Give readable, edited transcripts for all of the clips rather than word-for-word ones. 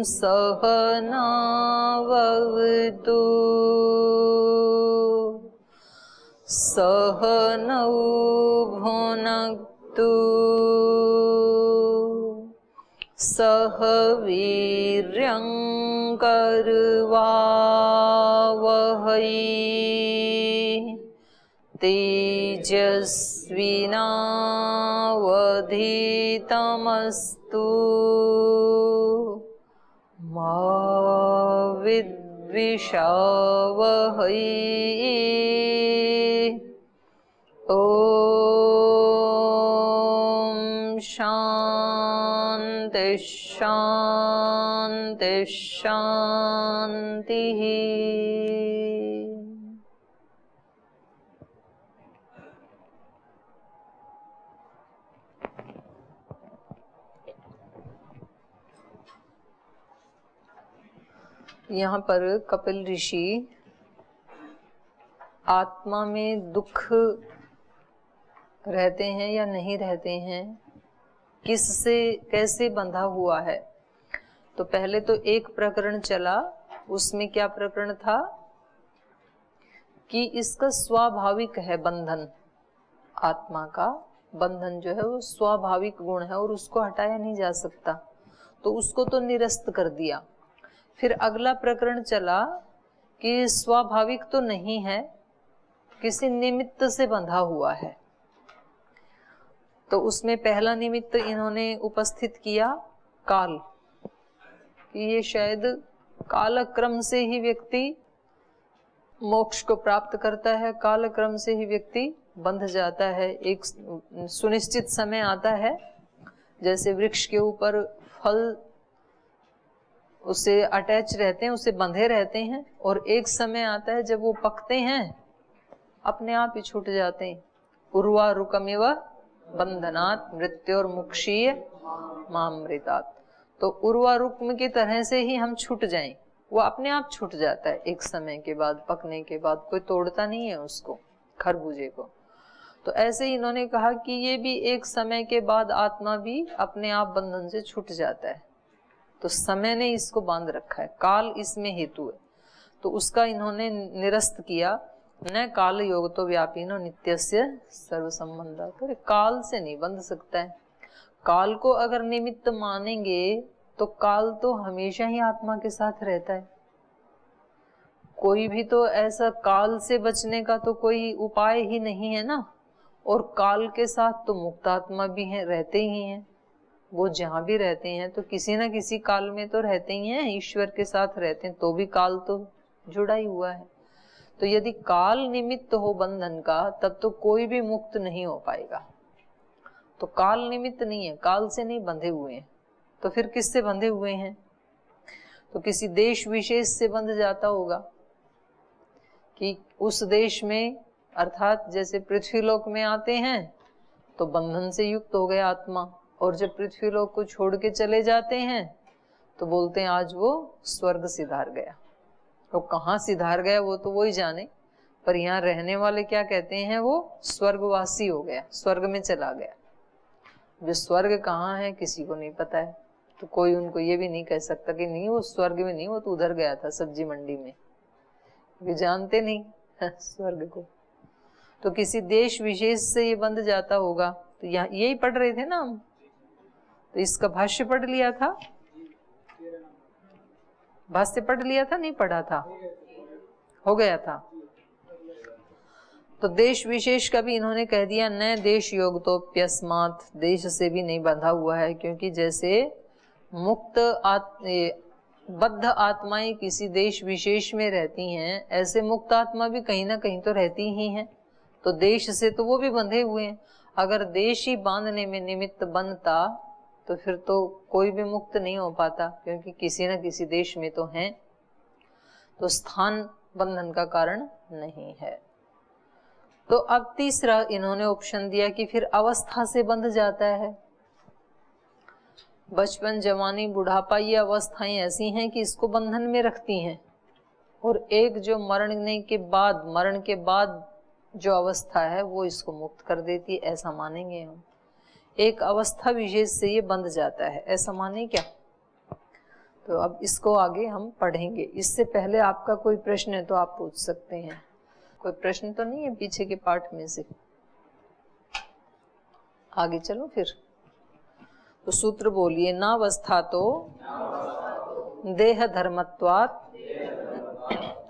सहनावतु सहनौ भुनक्तु सह वीर्यं करवावहै तेजस्विनावधीतमस्तु मा विद्विषावहै। ॐ शान्ति शान्ति शान्तिः। यहाँ पर कपिल ऋषि आत्मा में दुख रहते हैं या नहीं रहते हैं, किससे कैसे बंधा हुआ है। तो पहले तो एक प्रकरण चला, उसमें क्या प्रकरण था कि इसका स्वाभाविक है बंधन, आत्मा का बंधन जो है वो स्वाभाविक गुण है और उसको हटाया नहीं जा सकता, तो उसको तो निरस्त कर दिया। फिर अगला प्रकरण चला कि स्वाभाविक तो नहीं है, किसी निमित्त से बंधा हुआ है। तो उसमें पहला निमित्त इन्होंने उपस्थित किया काल, कि ये शायद कालक्रम से ही व्यक्ति मोक्ष को प्राप्त करता है, कालक्रम से ही व्यक्ति बंध जाता है। एक सुनिश्चित समय आता है, जैसे वृक्ष के ऊपर फल उससे अटैच रहते हैं, उससे बंधे रहते हैं, और एक समय आता है जब वो पकते हैं अपने आप ही छूट जाते हैं। उर्वारुकमिव बंधनात् मृत्योर्मुक्षीय मामृतात्। तो उर्वारुकम की तरह से ही हम छूट जाएं, वो अपने आप छूट जाता है एक समय के बाद, पकने के बाद, कोई तोड़ता नहीं है उसको, खरबूजे को। तो ऐसे ही इन्होंने कहा कि ये भी एक समय के बाद आत्मा भी अपने आप बंधन से छूट जाता है। तो समय ने इसको बांध रखा है, काल इसमें हेतु है, तो उसका इन्होंने निरस्त किया। न काल योग तो व्यापीनो नित्यस्य सर्व संबंधा। तो काल से नहीं बंध सकता है। काल को अगर निमित्त मानेंगे तो काल तो हमेशा ही आत्मा के साथ रहता है। कोई भी तो ऐसा काल से बचने का तो कोई उपाय ही नहीं है ना। और काल के साथ तो मुक्त आत्मा भी है, रहते ही हैं। वो जहां भी रहते हैं तो किसी न किसी काल में तो रहते ही हैं, ईश्वर के साथ रहते हैं, तो भी काल तो जुड़ा ही हुआ है। तो यदि काल निमित्त हो बंधन का, तब तो कोई भी मुक्त नहीं हो पाएगा। तो काल निमित्त नहीं है, काल से नहीं बंधे हुए हैं, तो फिर किससे बंधे हुए हैं? तो किसी देश विशेष से बंध जाता होगा कि उस देश में, अर्थात जैसे पृथ्वीलोक में आते हैं तो बंधन से युक्त हो गए आत्मा, और जब पृथ्वीलोक को छोड़ के चले जाते हैं तो बोलते हैं आज वो स्वर्ग सिधार गया। तो कहाँ सिधार गया वो तो वो ही जाने, पर यहाँ रहने वाले क्या कहते हैं, वो स्वर्गवासी हो गया, स्वर्ग में चला गया। जो स्वर्ग कहाँ है किसी को नहीं पता है, तो कोई उनको ये भी नहीं कह सकता कि नहीं वो स्वर्ग में नहीं, वो तो उधर गया था सब्जी मंडी में, क्योंकि जानते नहीं स्वर्ग को। तो किसी देश विशेष से ये बंध जाता होगा। तो यहाँ यही पढ़ रहे थे ना हम, तो इसका भाष्य पढ़ लिया था, भाष्य पढ़ लिया था, नहीं पढ़ा था, हो गया था। तो देश विशेष का भी इन्होंने कह दिया, न देश योग तो प्यस्मात, देश से भी नहीं बंधा हुआ है, क्योंकि जैसे मुक्त बद्ध आत्माएं किसी देश विशेष में रहती हैं, ऐसे मुक्त आत्मा भी कहीं ना कहीं तो रहती ही हैं। तो देश से तो वो भी बंधे हुए हैं। अगर देश ही बांधने में निमित्त बनता तो फिर तो कोई भी मुक्त नहीं हो पाता, क्योंकि किसी न किसी देश में तो हैं। तो स्थान बंधन का कारण नहीं है। तो अब तीसरा इन्होंने ऑप्शन दिया कि फिर अवस्था से बंध जाता है। बचपन, जवानी, बुढ़ापा, ये अवस्थाएं ऐसी हैं कि इसको बंधन में रखती हैं। और एक जो मरण के बाद जो अवस्था है वो इसको मुक्त कर देती है, ऐसा मानेंगे हम। एक अवस्था विशेष से ये बंध जाता है, ऐसा माने क्या? तो अब इसको आगे हम पढ़ेंगे। इससे पहले आपका कोई प्रश्न है तो आप पूछ सकते हैं। कोई प्रश्न तो नहीं है पीछे के पाठ में से? आगे चलो फिर। तो सूत्र बोलिए, नावस्था तो देह धर्मत्वात्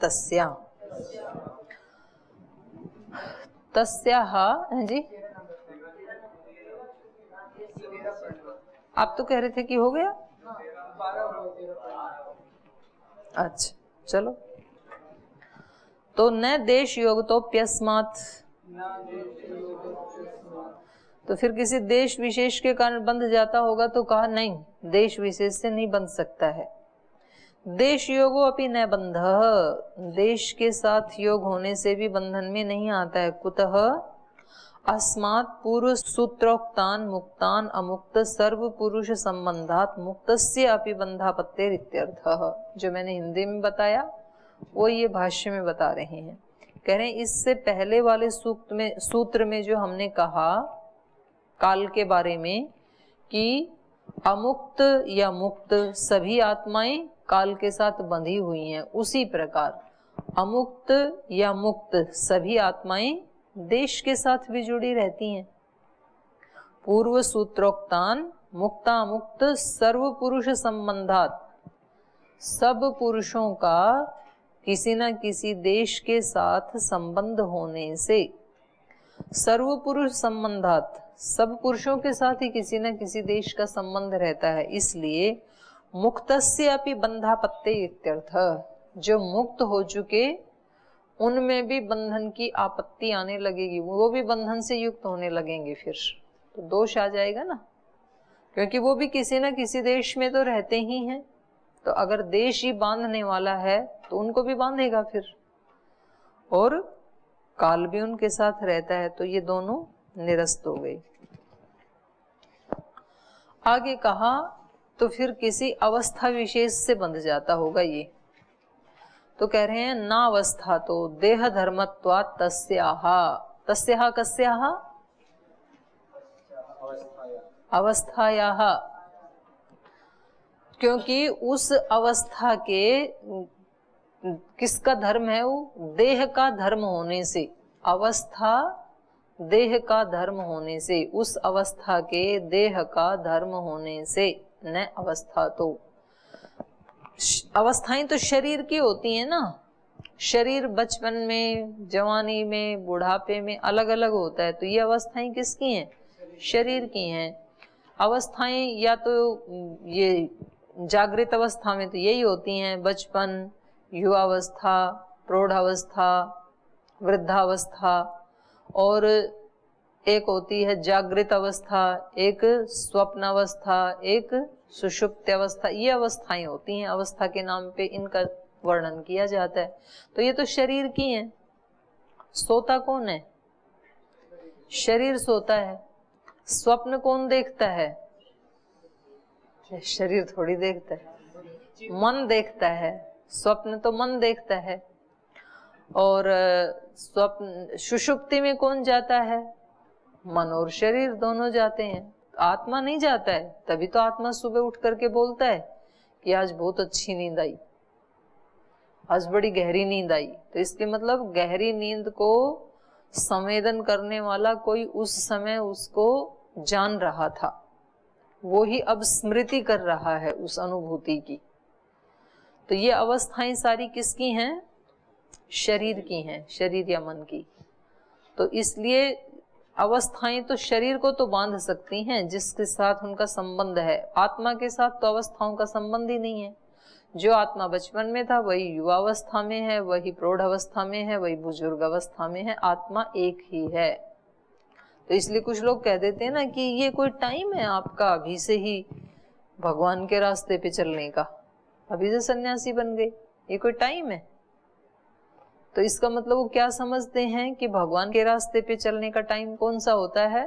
तस्या तस्याः। जी आप तो कह रहे थे कि हो गया। अच्छा चलो। तो न देश योग तो प्यस्मात्, तो फिर किसी देश विशेष के कारण बंध जाता होगा तो कहा नहीं, देश विशेष से नहीं बंध सकता है। देश योगो अपि न बंध, देश के साथ योग होने से भी बंधन में नहीं आता है। कुतः अस्मात् पूर्व सूत्रोक्तान मुक्तान अमुक्त सर्व पुरुष संबंधात मुक्तस्य अपि बंधापत्तेर इत्यर्थः। जो मैंने हिंदी में बताया वो ये भाष्य में बता रहे हैं। कह रहे हैं इससे पहले वाले सूत्र में जो हमने कहा काल के बारे में कि अमुक्त या मुक्त सभी आत्माएं काल के साथ बंधी हुई हैं, उसी प्रकार अमुक्त या मुक्त सभी आत्माएं देश के साथ भी जुड़ी रहती हैं। पूर्व सूत्रोक्तान मुक्ता मुक्त सर्व पुरुष संबंधात, सब पुरुषों का किसी न किसी देश के साथ संबंध होने से, सर्व पुरुष संबंधात सब पुरुषों के साथ ही किसी न किसी देश का संबंध रहता है, इसलिए मुक्तस्य अपि बंधापत्ते इत्यर्थ। जो मुक्त हो चुके उनमें भी बंधन की आपत्ति आने लगेगी, वो भी बंधन से युक्त होने लगेंगे, फिर तो दोष आ जाएगा ना, क्योंकि वो भी किसी न किसी देश में तो रहते ही हैं। तो अगर देश ही बांधने वाला है तो उनको भी बांधेगा फिर, और काल भी उनके साथ रहता है, तो ये दोनों निरस्त हो गई। आगे कहा तो फिर किसी अवस्था विशेष से बंध जाता होगा ये। तो कह रहे हैं ना अवस्था तो देह धर्मत्वात् तस्याः, तस्याः कस्याः अवस्थायाः, क्योंकि उस अवस्था के किसका धर्म है, वो देह का धर्म होने से, अवस्था देह का धर्म होने से, उस अवस्था के देह का धर्म होने से, न अवस्था तो अवस्थाएं तो शरीर की होती हैं ना। शरीर बचपन में, जवानी में, बुढ़ापे में अलग अलग होता है, तो ये अवस्थाएं किसकी हैं? शरीर की हैं। अवस्थाएं या तो ये जागृत अवस्था में तो यही होती हैं, बचपन, युवावस्था, प्रौढ़ावस्था, वृद्धावस्था, और एक होती है जागृत अवस्था, एक स्वप्नावस्था, एक सुषुप्त अवस्था। ये अवस्थाएं होती हैं, अवस्था के नाम पे इनका वर्णन किया जाता है। तो ये तो शरीर की हैं। सोता कौन है? शरीर सोता है। स्वप्न कौन देखता है? शरीर थोड़ी देखता है, मन देखता है। स्वप्न तो मन देखता है। और स्वप्न सुषुप्ति में कौन जाता है? मन और शरीर दोनों जाते हैं, आत्मा नहीं जाता है। तभी तो आत्मा सुबह उठ करके बोलता है कि आज बहुत अच्छी नींद आई, आज बड़ी गहरी नींद आई। तो इसके मतलब गहरी नींद को संवेदन करने वाला कोई उस समय उसको जान रहा था, वो ही अब स्मृति कर रहा है उस अनुभूति की। तो ये अवस्थाएं सारी किसकी हैं? शरीर की हैं, शरीर या मन की। तो इसलिए अवस्थाएं तो शरीर को तो बांध सकती हैं जिसके साथ उनका संबंध है। आत्मा के साथ तो अवस्थाओं का संबंध ही नहीं है। जो आत्मा बचपन में था वही युवावस्था में है, वही प्रौढ़ अवस्था में है, वही बुजुर्ग अवस्था में है। आत्मा एक ही है। तो इसलिए कुछ लोग कह देते हैं ना कि ये कोई टाइम है आपका अभी से ही भगवान के रास्ते पे चलने का, अभी से सन्यासी बन गए, ये कोई टाइम है? तो इसका मतलब वो क्या समझते हैं कि भगवान के रास्ते पे चलने का टाइम कौन सा होता है?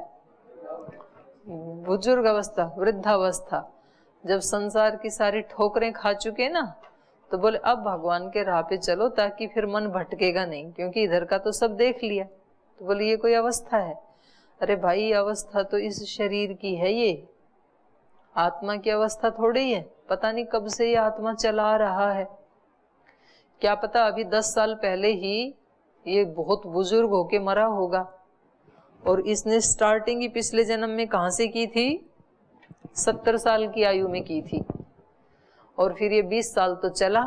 बुजुर्ग अवस्था, वृद्धावस्था। जब संसार की सारी ठोकरें खा चुके ना, तो बोले अब भगवान के राह पे चलो, ताकि फिर मन भटकेगा नहीं, क्योंकि इधर का तो सब देख लिया। तो बोले ये कोई अवस्था है? अरे भाई, अवस्था तो इस शरीर की है, ये आत्मा की अवस्था थोड़ी है। पता नहीं कब से ये आत्मा चला रहा है, क्या पता अभी 10 साल पहले ही ये बहुत बुजुर्ग होके मरा होगा और इसने स्टार्टिंग ही पिछले जन्म में कहाँ से की थी, 70 साल की आयु में की थी, और फिर ये 20 साल तो चला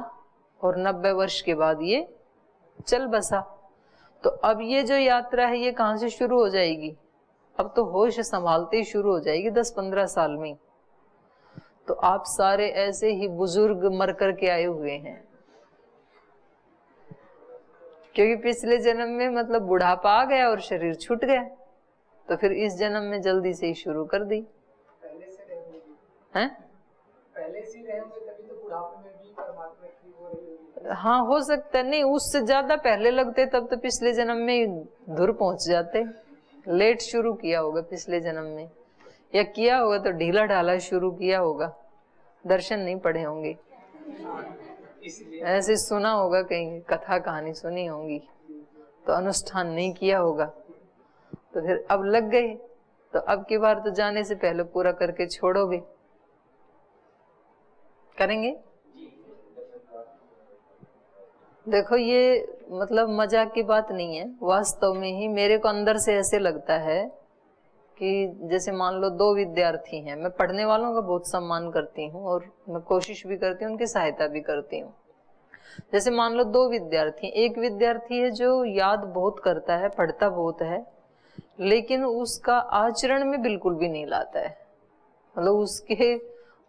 और 90 वर्ष के बाद ये चल बसा। तो अब ये जो यात्रा है ये कहाँ से शुरू हो जाएगी, अब तो होश संभालते ही शुरू हो जाएगी 10-15 साल में। तो आप सारे ऐसे ही बुजुर्ग मर कर के आए हुए हैं, क्योंकि पिछले जन्म में मतलब बुढ़ापा आ गया और शरीर छूट गया, तो फिर इस जन्म में जल्दी से ही शुरू कर दी। पहले से हैं? पहले से रहेंगे तभी तो बुढ़ापे में भी परमात्मा की हो रही होगी। हाँ हो सकता है, नहीं उससे ज्यादा पहले लगते तब तो पिछले जन्म में धुर पहुंच जाते। लेट शुरू किया होगा पिछले जन्म में, या किया होगा तो ढीला ढाला शुरू किया होगा, दर्शन नहीं पढ़े होंगे, ऐसे सुना होगा, कहीं कथा कहानी सुनी होगी तो अनुष्ठान नहीं किया होगा, तो फिर अब लग गए, तो अब की बार तो जाने से पहले पूरा करके छोड़ोगे, करेंगे। देखो ये मतलब मजाक की बात नहीं है, वास्तव में ही मेरे को अंदर से ऐसे लगता है कि जैसे मान लो 2 विद्यार्थी हैं, मैं पढ़ने वालों का बहुत सम्मान करती हूँ और मैं कोशिश भी करती हूँ, उनकी सहायता भी करती हूँ। जैसे मान लो 2 विद्यार्थी, एक विद्यार्थी है जो याद बहुत करता है, पढ़ता बहुत है, लेकिन उसका आचरण में बिल्कुल भी नहीं लाता है, मतलब उसके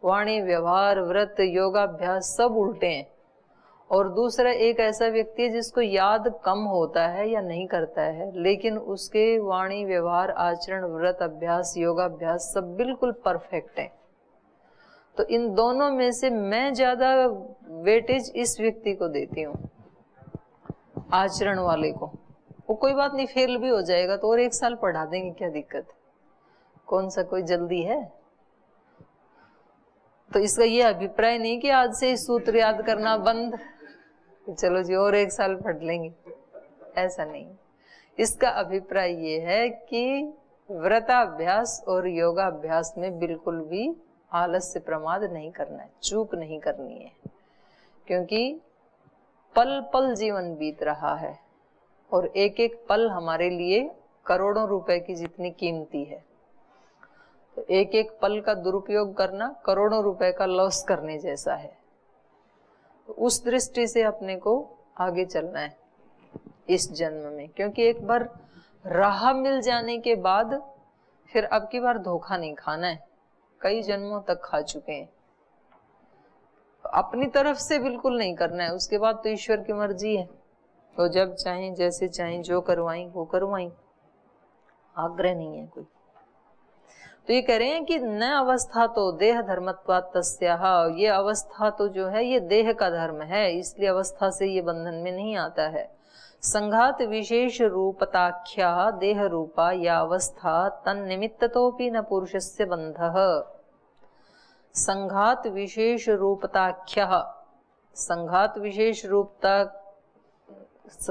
वाणी व्यवहार व्रत योगाभ्यास सब उल्टे हैं। और दूसरा एक ऐसा व्यक्ति है जिसको याद कम होता है या नहीं करता है, लेकिन उसके वाणी व्यवहार आचरण व्रत अभ्यास योगाभ्यास सब बिल्कुल परफेक्ट है। तो इन दोनों में से मैं ज्यादा वेटेज इस व्यक्ति को देती हूँ, आचरण वाले को। वो कोई बात नहीं, फेल भी हो जाएगा तो और 1 साल पढ़ा देंगे, क्या दिक्कत, कौन सा कोई जल्दी है। तो इसका ये अभिप्राय नहीं कि आज से सूत्र याद करना बंद, चलो जी और 1 साल पढ़ लेंगे, ऐसा नहीं। इसका अभिप्राय ये है कि व्रताभ्यास और योगाभ्यास में बिल्कुल भी आलस्य प्रमाद नहीं करना है, चूक नहीं करनी है, क्योंकि पल पल जीवन बीत रहा है और एक एक पल हमारे लिए करोड़ों रुपए की जितनी कीमती है। तो एक एक पल का दुरुपयोग करना करोड़ों रुपए का लॉस करने जैसा है। तो उस दृष्टि से अपने को आगे चलना है इस जन्म में, क्योंकि एक बार राह मिल जाने के बाद फिर अब की बार धोखा नहीं खाना है, कई जन्मों तक खा चुके हैं। तो अपनी तरफ से बिल्कुल नहीं करना है, उसके बाद तो ईश्वर की मर्जी है, तो जब चाहें जैसे चाहें जो करवाएं वो करवाएं, आग्रह नहीं है कोई। तो ये कह रहे हैं कि न अवस्था तो देह धर्मत्वात् तस्याः, ये अवस्था तो जो है ये देह का धर्म है, इसलिए अवस्था से ये बंधन में नहीं आता है। संघात विशेष रूपताख्या देह रूपा या अवस्था तन्निमित्ततोपि न पुरुषस्य बंधः। संघात विशेष रूपताख्या, संघात विशेष रूपता,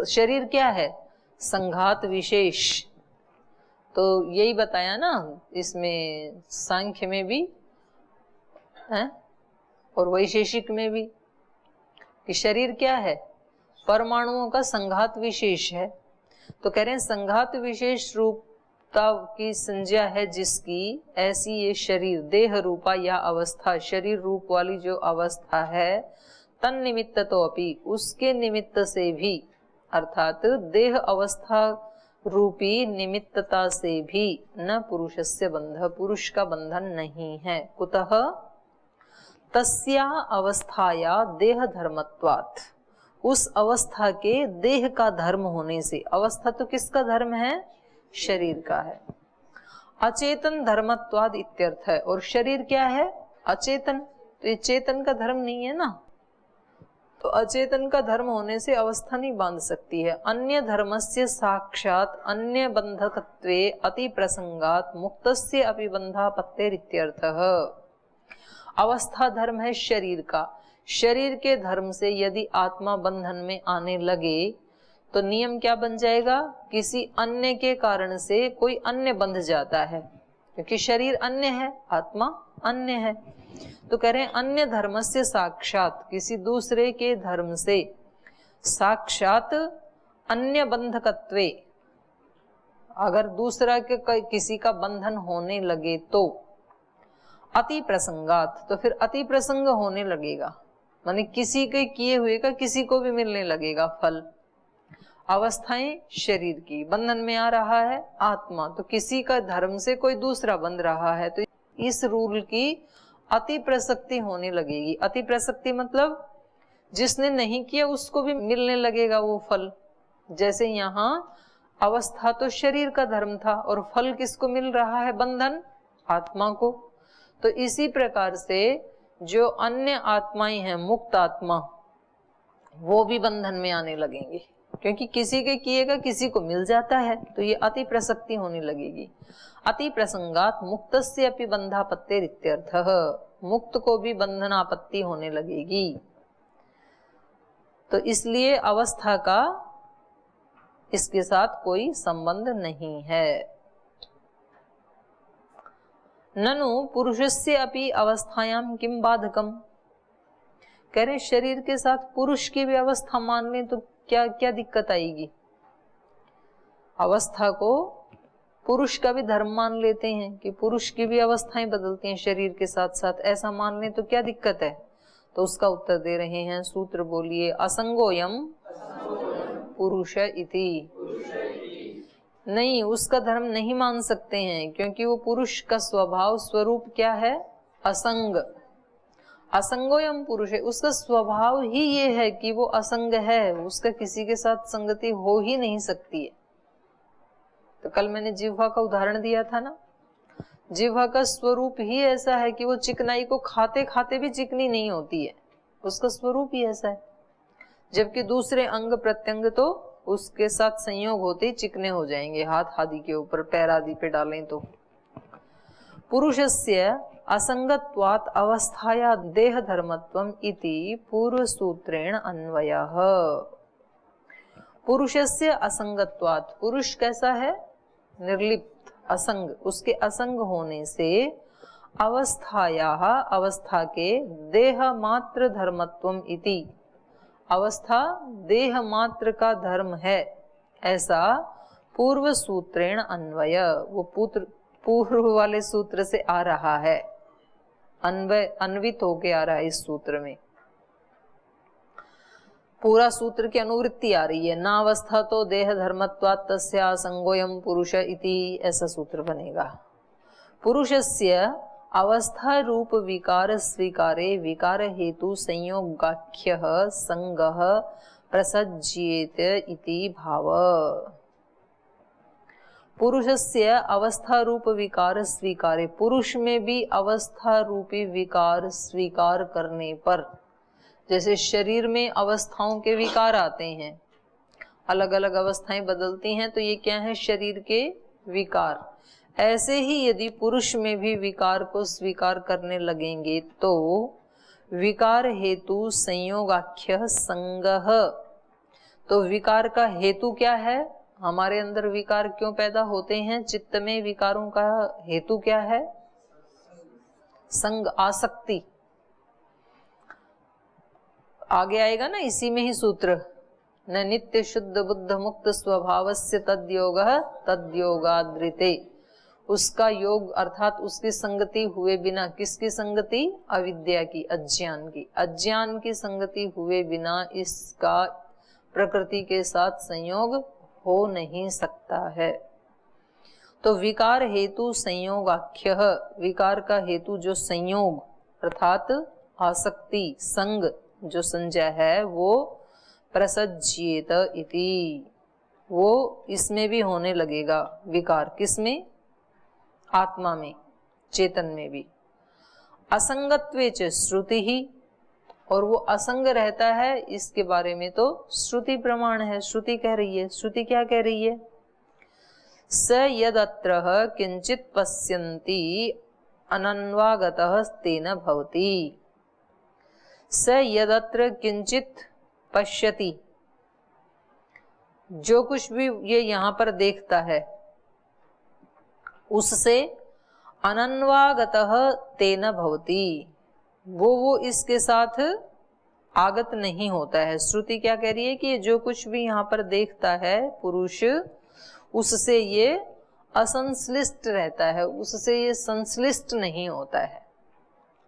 शरीर क्या है, संघात विशेष, तो यही बताया ना इसमें सांख्य में भी है और वैशेषिक में भी कि शरीर क्या है, परमाणुओं का संघात विशेष है। तो कह रहे हैं संघात विशेष रूपता की संज्ञा है जिसकी, ऐसी ये शरीर देह रूपा या अवस्था, शरीर रूप वाली जो अवस्था है, तन निमित्त तो अपि, उसके निमित्त से भी, अर्थात देह अवस्था रूपी निमित्तता से भी न पुरुषस्य बंध, पुरुष का बंधन नहीं है। कुतः तस्या अवस्थाया देह धर्मत्वात्, उस अवस्था के देह का धर्म होने से, अवस्था तो किसका धर्म है, शरीर का है। अचेतन धर्मत्वाद इत्यर्थ है, और शरीर क्या है, अचेतन, तो ये चेतन का धर्म नहीं है ना, तो अचेतन का धर्म होने से अवस्था नहीं बांध सकती है। अन्य धर्मस्य साक्षात अन्य बंधकत्वे अति प्रसंगात मुक्तस्य अपि बंधापत्तेरित्यर्थः। अवस्था धर्म है शरीर का, शरीर के धर्म से यदि आत्मा बंधन में आने लगे तो नियम क्या बन जाएगा, किसी अन्य के कारण से कोई अन्य बंध जाता है, क्योंकि शरीर अन्य है, आत्मा अन्य है। तो कह रहे हैं अन्य धर्म से साक्षात, किसी दूसरे के धर्म से साक्षात अन्य बंधकत्वे, अगर दूसरा के किसी का बंधन होने लगे तो अति प्रसंगात, तो फिर अति प्रसंग होने लगेगा, माने किसी के किए हुए का किसी को भी मिलने लगेगा फल। अवस्थाएं शरीर की, बंधन में आ रहा है आत्मा, तो किसी का धर्म से कोई दूसरा बंध रहा है, तो इस रूल की अति प्रसक्ति होने लगेगी। अति प्रसक्ति मतलब जिसने नहीं किया उसको भी मिलने लगेगा वो फल। जैसे यहाँ अवस्था तो शरीर का धर्म था और फल किसको मिल रहा है, बंधन आत्मा को। तो इसी प्रकार से जो अन्य आत्माएं हैं, मुक्त आत्मा, वो भी बंधन में आने लगेंगे, क्योंकि किसी के किएगा किसी को मिल जाता है, तो ये अति प्रसक्ति होने लगेगी। अति प्रसंगात मुक्तस्य अपि बंधापत्तिरित्यर्थः, मुक्त को भी बंधनापत्ति होने लगेगी। तो इसलिए अवस्था का इसके साथ कोई संबंध नहीं है। ननु पुरुषस्य अपि अवस्थायाम किम बाधकम, कह रहे शरीर के साथ पुरुष की भी अवस्था मान लें तो क्या क्या दिक्कत आएगी। अवस्था को पुरुष का भी धर्म मान लेते हैं कि पुरुष की भी अवस्थाएं बदलती हैं शरीर के साथ साथ, ऐसा मान लें तो क्या दिक्कत है। तो उसका उत्तर दे रहे हैं, सूत्र बोलिए, असंगोयम पुरुष इति, नहीं उसका धर्म नहीं मान सकते हैं, क्योंकि वो पुरुष का स्वभाव स्वरूप क्या है, असंग। असंगोयम पुरुष है, उसका स्वभाव ही ये है कि वो असंग है, उसका किसी के साथ संगति हो ही नहीं सकती है। तो कल मैंने जिह्वा का उदाहरण दिया था ना, जिह्वा का स्वरूप ही ऐसा है कि वो चिकनाई को खाते खाते भी चिकनी नहीं होती है, उसका स्वरूप ही ऐसा है। जबकि दूसरे अंग प्रत्यंग तो उसके साथ संयोग होते ही चिकने हो जाएंगे, हाथ आदि के ऊपर, पैर आदि पे डालें तो। पुरुषस्य असंगत्वात् अवस्थाया देह धर्मत्वम इति पूर्व सूत्रेण अन्वयः। पुरुषस्य असंगत्वात्, पुरुष कैसा है, निर्लिप्त, असंग, उसके असंग होने से अवस्थाया, अवस्था के देह मात्र धर्मत्वम इति, अवस्था देह मात्र का धर्म है, ऐसा पूर्व सूत्रेण अन्वय, वो पूर्व वाले सूत्र से आ रहा है, अन्वय अन्वित होके आ रहा है इस सूत्र में। पूरा सूत्र की अनुवृत्ति आ रही है, ना अवस्था तो देह धर्मत्वात् तस्या संगोयम पुरुष इति, ऐसा सूत्र बनेगा। पुरुषस्य अवस्था रूप विकार स्वीकारे विकार हेतु संयोगाख्यः संगः प्रसज्येत इति भाव। पुरुषस्य अवस्था रूप विकार स्वीकारे, पुरुष में भी अवस्था रूपी विकार स्वीकार करने पर, जैसे शरीर में अवस्थाओं के विकार आते हैं, अलग अलग अवस्थाएं बदलती हैं, तो ये क्या है, शरीर के विकार। ऐसे ही यदि पुरुष में भी विकार को स्वीकार करने लगेंगे तो विकार हेतु संयोगाख्य संगः, तो विकार का हेतु क्या है, हमारे अंदर विकार क्यों पैदा होते हैं, चित्त में विकारों का हेतु क्या है, संग, आसक्ति। आगे आएगा ना इसी में ही सूत्र, न नित्य शुद्ध बुद्ध मुक्त स्वभावस्य तद्योगः तद्योगाद्रिते, उसका योग अर्थात उसकी संगति हुए बिना, किसकी संगति, अविद्या की, अज्ञान की, अज्ञान की संगति हुए बिना इसका प्रकृति के साथ संयोग हो नहीं सकता है। तो विकार हेतु संयोगाख्य, विकार का हेतु जो संयोग अर्थात आसक्ति, संग जो संजय है, वो प्रसज्येत इति, वो इसमें भी होने लगेगा विकार, किसमें, आत्मा में, चेतन में भी। असंगत्वे च श्रुति ही, और वो असंग रहता है, इसके बारे में तो श्रुति प्रमाण है, श्रुति कह रही है। श्रुति क्या कह रही है, स यदत्र किंचित पश्यन्ति अनन्वागतः तेन भवति, स यदत्र किंचित पश्यति, जो कुछ भी ये यहाँ पर देखता है उससे अनन्वागतः तेन भवति, वो इसके साथ आगत नहीं होता है। श्रुति क्या कह रही है कि जो कुछ भी यहाँ पर देखता है पुरुष, उससे ये असंश्लिष्ट रहता है, उससे ये संश्लिष्ट नहीं होता है।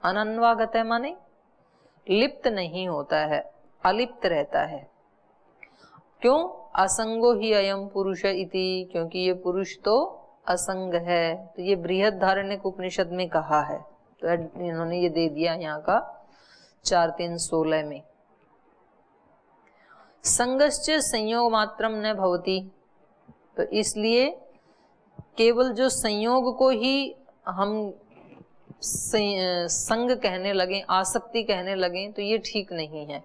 अनन्वागत है माने लिप्त नहीं होता है, अलिप्त रहता है। क्यों? असंगो ही अयम पुरुष इति, क्योंकि ये पुरुष तो असंग है। तो ये बृहदारण्यक उपनिषद में कहा है, तो इन्होंने ये दे दिया यहाँ का 4:3-16 में। संगश्च संयोग मात्रम न भवति, तो इसलिए केवल जो संयोग को ही हम संग कहने लगे, आसक्ति कहने लगे, तो ये ठीक नहीं है।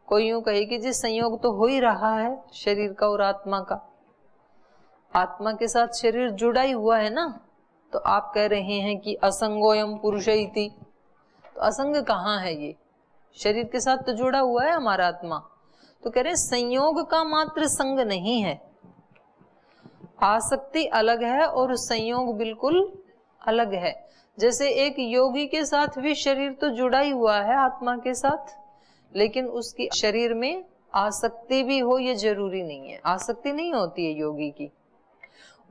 कोई यूं कहे कि जी संयोग तो हो ही रहा है शरीर का और आत्मा का, आत्मा के साथ शरीर जुड़ा ही हुआ है ना, तो आप कह रहे हैं कि असंगोयम पुरुष इति, तो असंग कहाँ है? ये शरीर के साथ तो जुड़ा हुआ है हमारा आत्मा। तो कह रहे हैं संयोग का मात्र संग नहीं है, आसक्ति अलग है और संयोग बिल्कुल अलग है। जैसे एक योगी के साथ भी शरीर तो जुड़ा ही हुआ है आत्मा के साथ, लेकिन उसकी शरीर में आसक्ति भी हो ये जरूरी नहीं है, आसक्ति नहीं होती है योगी की।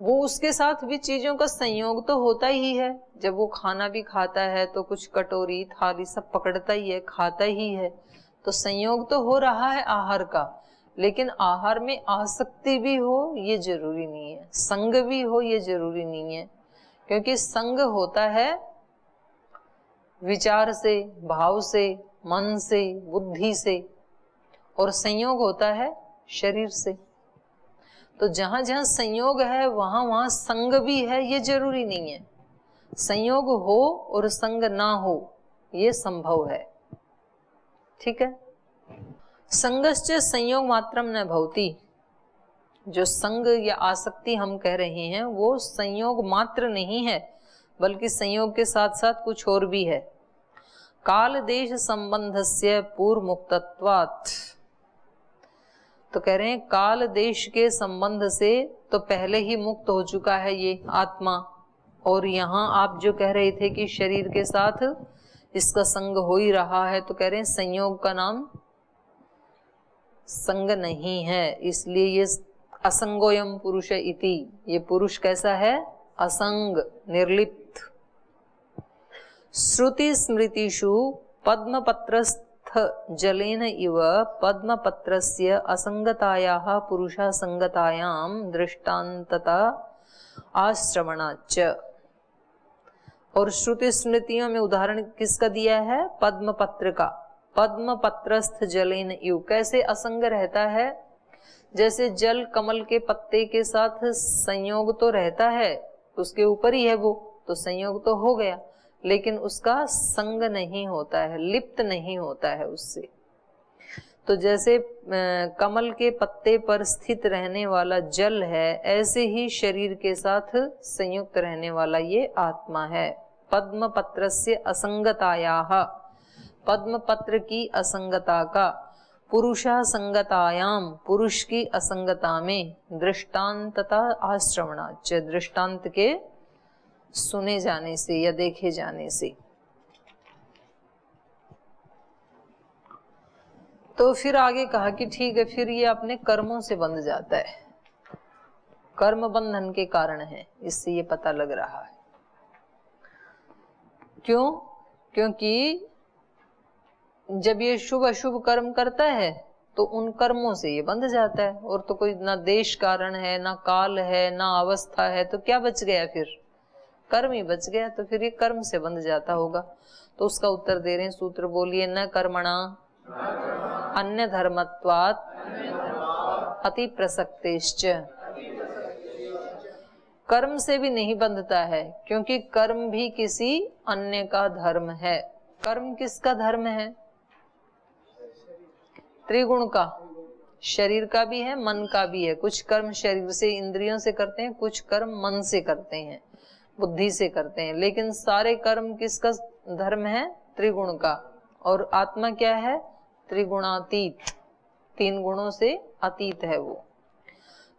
वो उसके साथ भी चीजों का संयोग तो होता ही है। जब वो खाना भी खाता है तो कुछ कटोरी थाली सब पकड़ता ही है, खाता ही है, तो संयोग तो हो रहा है आहार का, लेकिन आहार में आसक्ति भी हो ये जरूरी नहीं है, संग भी हो ये जरूरी नहीं है। क्योंकि संग होता है विचार से, भाव से, मन से, बुद्धि से, और संयोग होता है शरीर से। तो जहां जहां संयोग है वहां वहां संग भी है ये जरूरी नहीं है। संयोग हो और संग ना हो ये संभव है। ठीक है। संगश्च संयोग मात्रम न भवति, जो संग या आसक्ति हम कह रहे हैं वो संयोग मात्र नहीं है, बल्कि संयोग के साथ साथ कुछ और भी है। काल देश संबंधस्य पूर्व मुक्तत्वात्, तो कह रहे हैं काल देश के संबंध से तो पहले ही मुक्त हो चुका है ये आत्मा। और यहाँ आप जो कह रहे थे कि शरीर के साथ इसका संग हो ही रहा है, तो कह रहे हैं संयोग का नाम संग नहीं है, इसलिए ये असंगोयम पुरुष इति, ये पुरुष कैसा है? असंग, निर्लिप्त। श्रुति स्मृतिषु पद्मपत्रस्थ जलेन इव पद्मपत्रस्य असंगतायाः पुरुषासंगतायां दृष्टान्तता आश्रवणाच्च। और श्रुति स्मृतियों में उदाहरण किसका दिया है? पद्मपत्र का। पद्मपत्रस्थ जलेन इव, कैसे असंग रहता है? जैसे जल कमल के पत्ते के साथ संयोग तो रहता है, उसके ऊपर ही है वो, तो संयोग तो हो गया, लेकिन उसका संग नहीं होता है, लिप्त नहीं होता है उससे। तो जैसे कमल के पत्ते पर स्थित रहने वाला जल है, ऐसे ही शरीर के साथ संयुक्त रहने वाला ये आत्मा है। पद्म पत्रस्य असंगतायाः, पद्म पत्र की असंगता का, पुरुषा संगतायाम, पुरुष की असंगता में, दृष्टांतता आश्रवणाच्च, दृष्टांत के सुने जाने से या देखे जाने से। तो फिर आगे कहा कि ठीक है, फिर ये अपने कर्मों से बंध जाता है, कर्म बंधन के कारण है, इससे ये पता लग रहा है। क्यों? क्योंकि जब ये शुभ अशुभ कर्म करता है तो उन कर्मों से ये बंध जाता है, और तो कोई ना देश कारण है, ना काल है, ना अवस्था है, तो क्या बच गया? फिर कर्म ही बच गया। तो फिर ये कर्म से बंध जाता होगा। तो उसका उत्तर दे रहे हैं, सूत्र बोलिए, न कर्मणा अन्य धर्मत्वात् अति प्रसक्तेश्च। कर्म से भी नहीं बंधता है, क्योंकि कर्म भी किसी अन्य का धर्म है। कर्म किसका धर्म है? त्रिगुण का, शरीर का भी है, मन का भी है। कुछ कर्म शरीर से, इंद्रियों से करते हैं, कुछ कर्म मन से करते हैं, बुद्धि से करते हैं, लेकिन सारे कर्म किसका धर्म है? त्रिगुण का। और आत्मा क्या है? त्रिगुणातीत, तीन गुणों से अतीत है वो।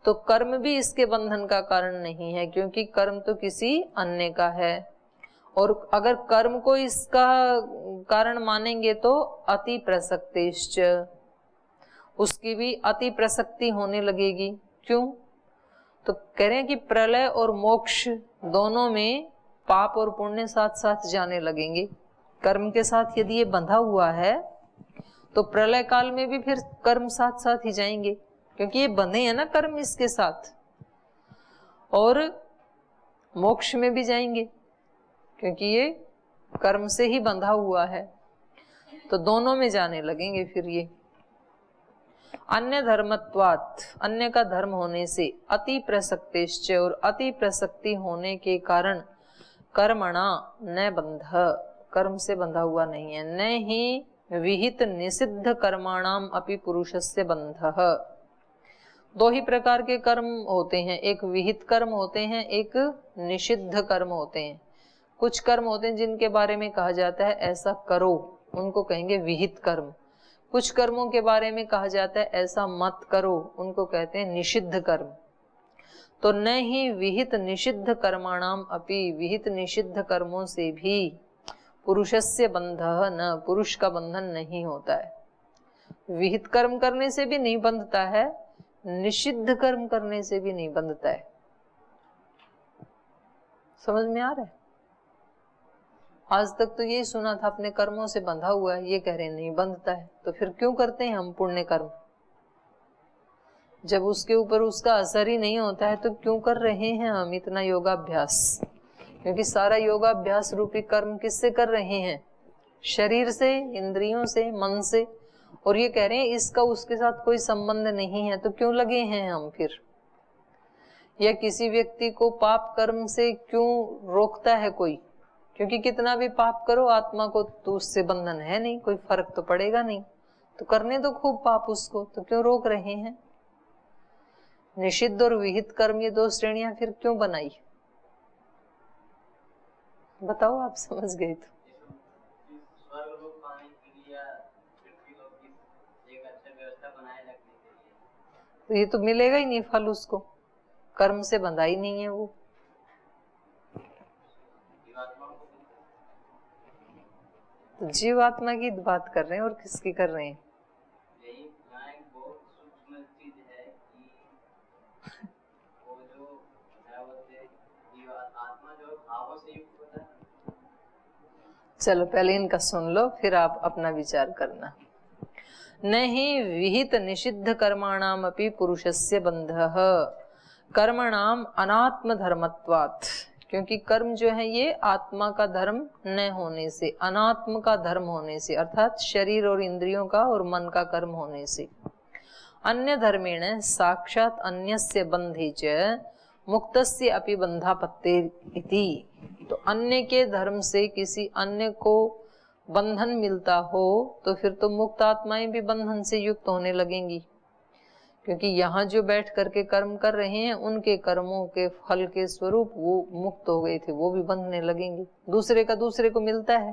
तो कर्म भी इसके बंधन का कारण नहीं है, क्योंकि कर्म तो किसी अन्य का है। और अगर कर्म को इसका कारण मानेंगे तो अति प्रसक्तिश्च, उसकी भी अति प्रसक्ति होने लगेगी। क्यों? तो कह रहे हैं कि प्रलय और मोक्ष दोनों में पाप और पुण्य साथ साथ जाने लगेंगे। कर्म के साथ यदि ये बंधा हुआ है तो प्रलय काल में भी फिर कर्म साथ साथ ही जाएंगे, क्योंकि ये बंधे हैं ना कर्म इसके साथ, और मोक्ष में भी जाएंगे क्योंकि ये कर्म से ही बंधा हुआ है, तो दोनों में जाने लगेंगे फिर ये। अन्य धर्मत्वात्, अन्य का धर्म होने से, अति प्रसक्तिश्च, और अति प्रसक्ति होने के कारण कर्मणा न बंध, कर्म से बंधा हुआ नहीं है, न ही विहित निषिद्ध कर्माणाम अपि पुरुषस्य बंधः। दो ही प्रकार के कर्म होते हैं, एक विहित कर्म होते हैं, एक निषिद्ध कर्म होते हैं। कुछ कर्म होते हैं जिनके बारे में कहा जाता है ऐसा करो, उनको कहेंगे विहित कर्म। कुछ कर्मों के बारे में कहा जाता है ऐसा मत करो, उनको कहते हैं निषिद्ध कर्म। तो न ही विहित निषिद्ध कर्माणाम अपि, विहित निषिद्ध कर्मों से भी पुरुषस्य बंधः न, पुरुष का बंधन नहीं होता है। विहित कर्म करने से भी नहीं बंधता है, निषिद्ध कर्म करने से भी नहीं बंधता है। समझ में आ रहा है? आज तक तो यही सुना था अपने कर्मों से बंधा हुआ है, ये कह रहे हैं नहीं बंधता है। तो फिर क्यों करते हैं हम पुण्य कर्म? जब उसके ऊपर उसका असर ही नहीं होता है तो क्यों कर रहे हैं हम इतना योगाभ्यास? क्योंकि सारा योगाभ्यास रूपी कर्म किससे कर रहे हैं? शरीर से, इंद्रियों से, मन से। और ये कह रहे हैं इसका उसके साथ कोई संबंध नहीं है, तो क्यों लगे हैं हम फिर? या किसी व्यक्ति को पाप कर्म से क्यों रोकता है कोई? क्योंकि कितना भी पाप करो आत्मा को तो उससे बंधन है नहीं, कोई फर्क तो पड़ेगा नहीं, तो करने दो खूब पाप उसको, तो क्यों रोक रहे हैं? निषिद्ध और विहित कर्म, ये दो श्रेणियां फिर क्यों बनाई? बताओ, आप समझ गए तो। तो ये तो मिलेगा ही नहीं फल उसको, कर्म से बंधा ही नहीं है वो। तो जीवात्मा की बात कर रहे हैं और किसकी कर रहे हैं? चलो पहले इनका सुन लो, फिर आप अपना विचार करना। नहीं विहित निषिद्ध कर्माणाम अपि पुरुषस्य बंधः कर्मणाम अनात्म धर्मत्वात्, क्योंकि कर्म जो है ये आत्मा का धर्म न होने से, अनात्म का धर्म होने से, अर्थात शरीर और इंद्रियों का और मन का कर्म होने से। अन्य धर्मेण साक्षात अन्यस्य बंधे च मुक्तस्य अपि बंधापत्तेरिति, तो अन्य के धर्म से किसी अन्य को बंधन मिलता हो तो फिर तो मुक्त आत्माएं भी बंधन से युक्त होने लगेंगी, क्योंकि यहाँ जो बैठ करके कर्म कर रहे हैं उनके कर्मों के फल के स्वरूप वो मुक्त हो गए थे, वो भी बंधने लगेंगे। दूसरे का दूसरे को मिलता है,